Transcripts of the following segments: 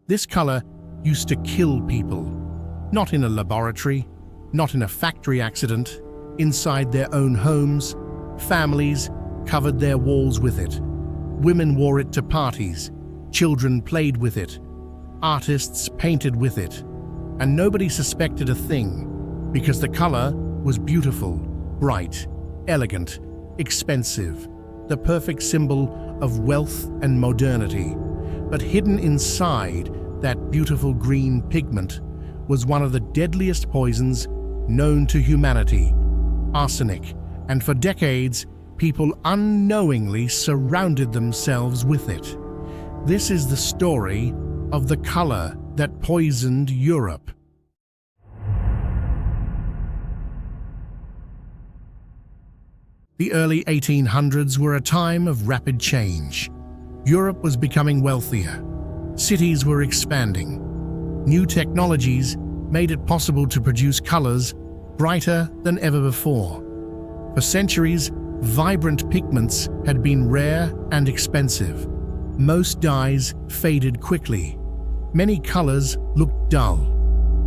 This color used to kill people, not in a laboratory, not in a factory accident, inside their own homes. Families covered their walls with it. Women wore it to parties. Children played with it. Artists painted with it. And nobody suspected a thing, because the color was beautiful, bright, elegant, expensive, the perfect symbol of wealth and modernity. But hidden inside that beautiful green pigment was one of the deadliest poisons known to humanity, arsenic, and for decades, people unknowingly surrounded themselves with it. This is the story of the color that poisoned Europe. The early 1800s were a time of rapid change. Europe was becoming wealthier. Cities were expanding. New technologies made it possible to produce colors brighter than ever before. For centuries, vibrant pigments had been rare and expensive. Most dyes faded quickly. Many colors looked dull.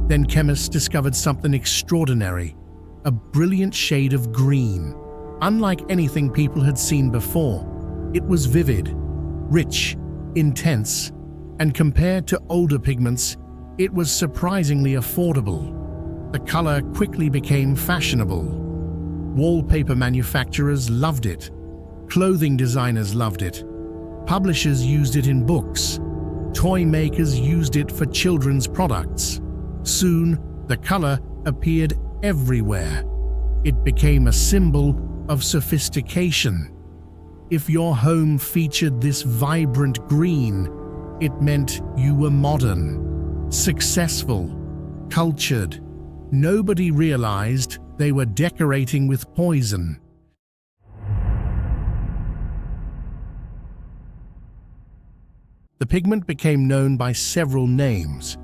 Then chemists discovered something extraordinary, a brilliant shade of green. Unlike anything people had seen before, it was vivid, rich, intense, and compared to older pigments, it was surprisingly affordable. The color quickly became fashionable. Wallpaper manufacturers loved it. Clothing designers loved it. Publishers used it in books. Toy makers used it for children's products. Soon, the color appeared everywhere. It became a symbol of sophistication. If your home featured this vibrant green, it meant you were modern, successful, cultured. Nobody realized they were decorating with poison. The pigment became known by several names.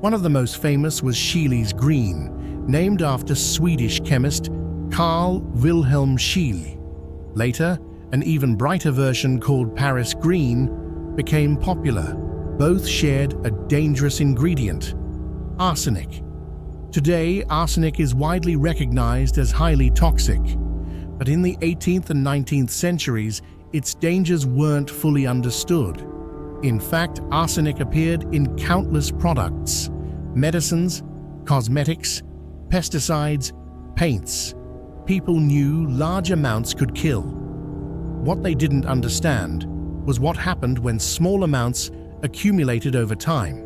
One of the most famous was Scheele's green, named after Swedish chemist Carl Wilhelm Scheele. Later, an even brighter version called Paris green became popular. Both shared a dangerous ingredient, arsenic. Today, arsenic is widely recognized as highly toxic, but in the 18th and 19th centuries, its dangers weren't fully understood. In fact, arsenic appeared in countless products: medicines, cosmetics, pesticides, paints. People knew large amounts could kill. What they didn't understand was what happened when small amounts accumulated over time.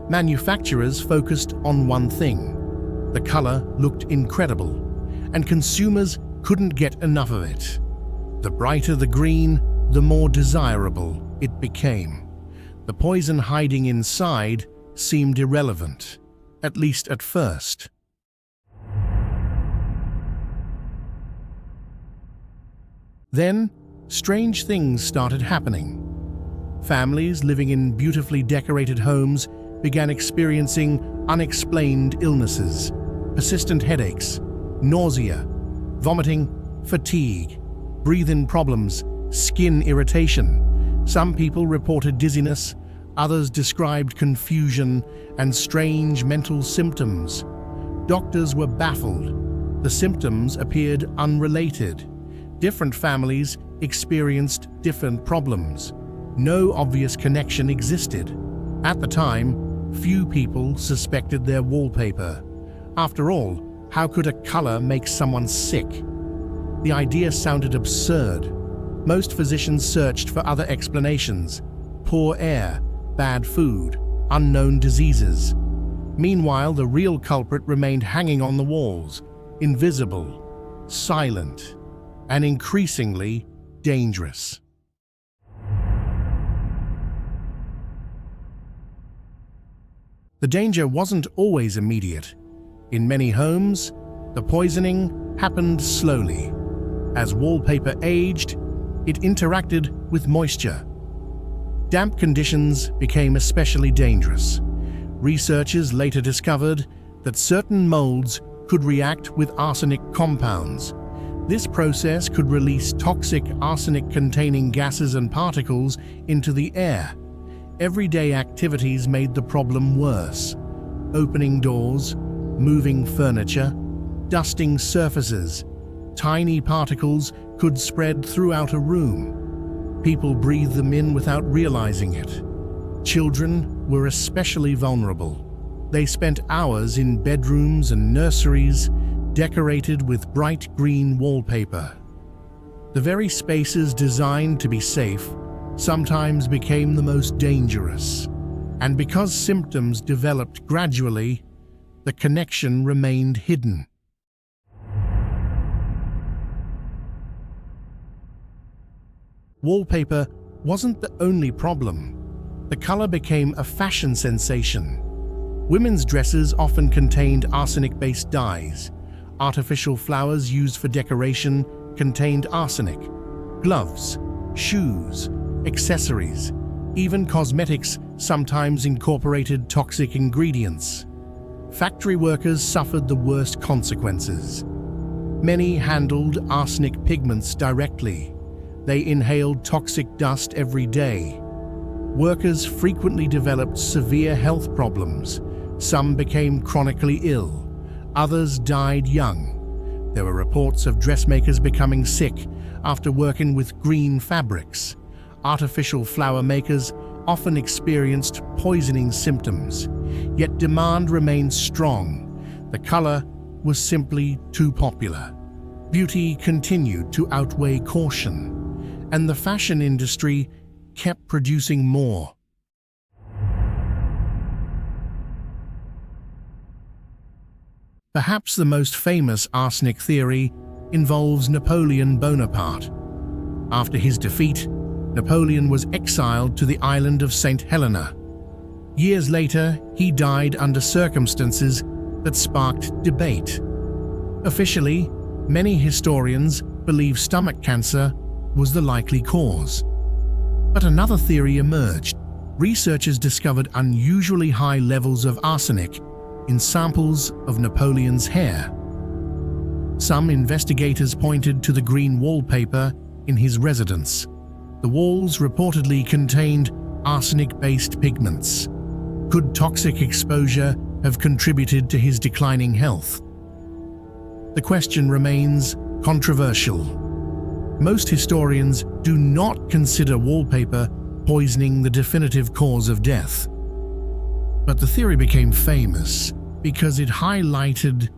Manufacturers focused on one thing. The color looked incredible, and consumers couldn't get enough of it. The brighter the green, the more desirable it became. The poison hiding inside seemed irrelevant, at least at first. Then, strange things started happening. Families living in beautifully decorated homes began experiencing unexplained illnesses, persistent headaches, nausea, vomiting, fatigue, breathing problems, skin irritation. Some people reported dizziness, others described confusion and strange mental symptoms. Doctors were baffled. The symptoms appeared unrelated. Different families experienced different problems. No obvious connection existed. At the time, few people suspected their wallpaper. After all, how could a color make someone sick? The idea sounded absurd. Most physicians searched for other explanations: poor air, bad food, unknown diseases. Meanwhile, the real culprit remained hanging on the walls, invisible, silent, and increasingly dangerous. The danger wasn't always immediate. In many homes, the poisoning happened slowly. As wallpaper aged, it interacted with moisture. Damp conditions became especially dangerous. Researchers later discovered that certain molds could react with arsenic compounds. This process could release toxic arsenic-containing gases and particles into the air. Everyday activities made the problem worse. Opening doors, moving furniture, dusting surfaces. Tiny particles could spread throughout a room. People breathed them in without realizing it. Children were especially vulnerable. They spent hours in bedrooms and nurseries decorated with bright green wallpaper. The very spaces designed to be safe sometimes became the most dangerous. And because symptoms developed gradually, the connection remained hidden. Wallpaper wasn't the only problem. The color became a fashion sensation. Women's dresses often contained arsenic-based dyes. Artificial flowers used for decoration contained arsenic. Gloves, shoes, accessories, even cosmetics sometimes incorporated toxic ingredients. Factory workers suffered the worst consequences. Many handled arsenic pigments directly. They inhaled toxic dust every day. Workers frequently developed severe health problems. Some became chronically ill. Others died young. There were reports of dressmakers becoming sick after working with green fabrics. Artificial flower makers often experienced poisoning symptoms, yet demand remained strong. The color was simply too popular. Beauty continued to outweigh caution, and the fashion industry kept producing more. Perhaps the most famous arsenic theory involves Napoleon Bonaparte. After his defeat, Napoleon was exiled to the island of St. Helena. Years later, he died under circumstances that sparked debate. Officially, many historians believe stomach cancer was the likely cause. But another theory emerged. Researchers discovered unusually high levels of arsenic in samples of Napoleon's hair. Some investigators pointed to the green wallpaper in his residence. The walls reportedly contained arsenic-based pigments. Could toxic exposure have contributed to his declining health? The question remains controversial. Most historians do not consider wallpaper poisoning the definitive cause of death. But the theory became famous because it highlighted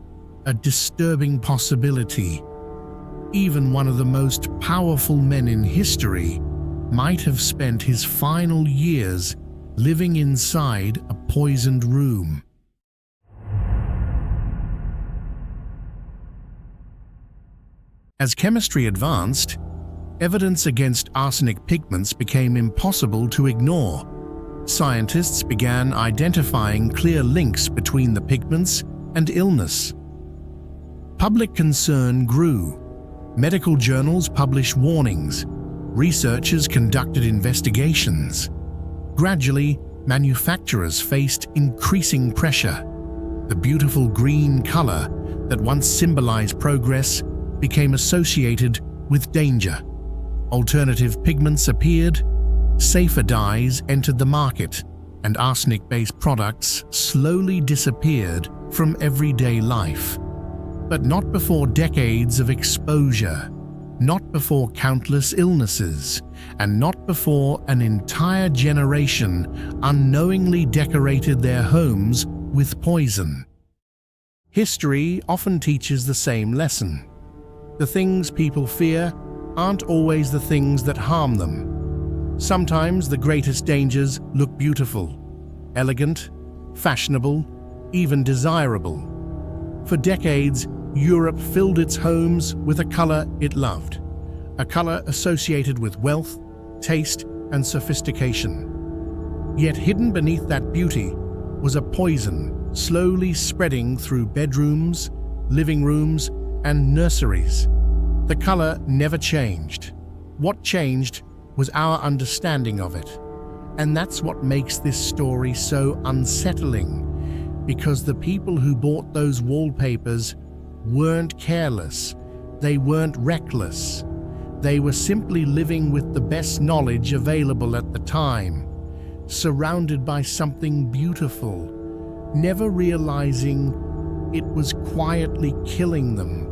a disturbing possibility. Even one of the most powerful men in history might have spent his final years living inside a poisoned room. As chemistry advanced, evidence against arsenic pigments became impossible to ignore. Scientists began identifying clear links between the pigments and illness. Public concern grew. Medical journals published warnings. Researchers conducted investigations. Gradually, manufacturers faced increasing pressure. The beautiful green color that once symbolized progress became associated with danger. Alternative pigments appeared, safer dyes entered the market, and arsenic-based products slowly disappeared from everyday life. But not before decades of exposure, not before countless illnesses, and not before an entire generation unknowingly decorated their homes with poison. History often teaches the same lesson. The things people fear aren't always the things that harm them. Sometimes the greatest dangers look beautiful, elegant, fashionable, even desirable. For decades, Europe filled its homes with a color it loved, a color associated with wealth, taste, and sophistication. Yet hidden beneath that beauty was a poison slowly spreading through bedrooms, living rooms, and nurseries. The color never changed. What changed was our understanding of it. And that's what makes this story so unsettling, because the people who bought those wallpapers weren't careless, they weren't reckless. They were simply living with the best knowledge available at the time. surrounded by something beautiful, never realizing it was quietly killing them.